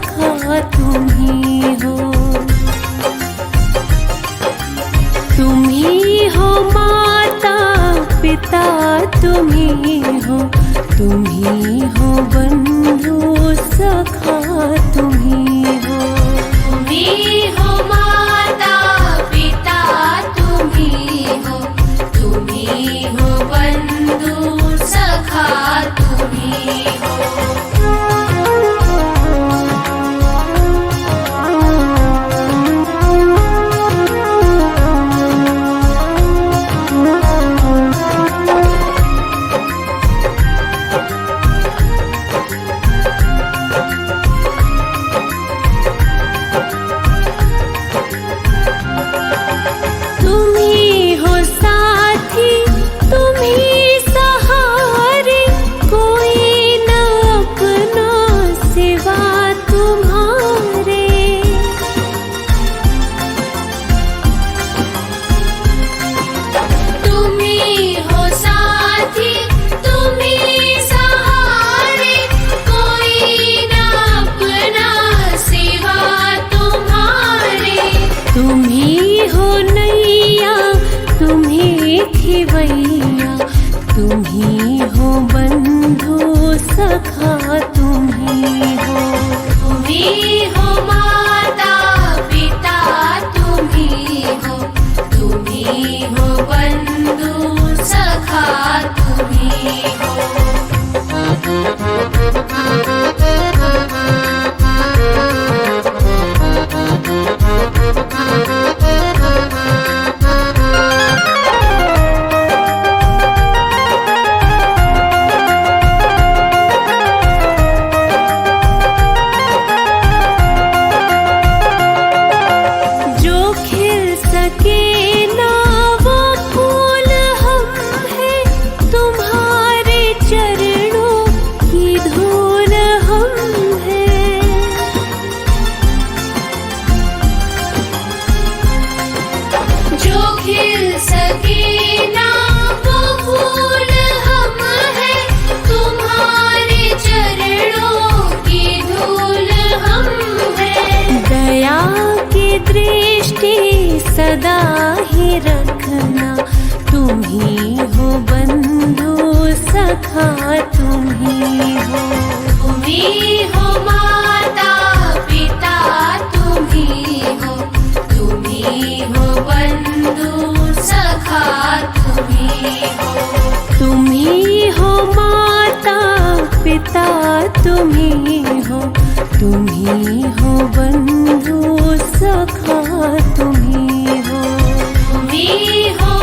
सखा तुम ही हो। तुम ही हो माता पिता तुम ही हो, तुम ही हो बंधु सखा तुम ही हो। तुम ही हो माता पिता तुम ही हो, तुम ही हो बंधु सखा तुम ही हो। तुम ही हो साथी तुम ही सहारे, कोई न अपना सिवा तुम्हारे। तुम ही हो साथी तुम ही सहारे, कोई न अपना सिवा तुम्हारे। तुम ही हो नैया तुम ही खिवैया, तुम ही हो बंधु सखा तुम ही हो। तुम ही हो माता पिता तुम ही हो, तुम ही हो बंधु सखा तुम ही हो। जो खिल सके ना वो फूल हम हैं, तुम्हारे चरणों की धूल हम हैं। जो खिल सके ना वो फूल हम हैं, तुम्हारे चरणों की धूल हम हैं। दया की दृष्टि सदा ही रखना, तुम ही हो बंधु सखा तुम ही हो। तुम ही हो माता पिता तुम ही हो, तुम ही हो बंधु सखा तुम ही हो। तुम ही हो माता पिता तुम ही हो, तुम ही हो बंधु सखा तुम ही हो। तुम ही हो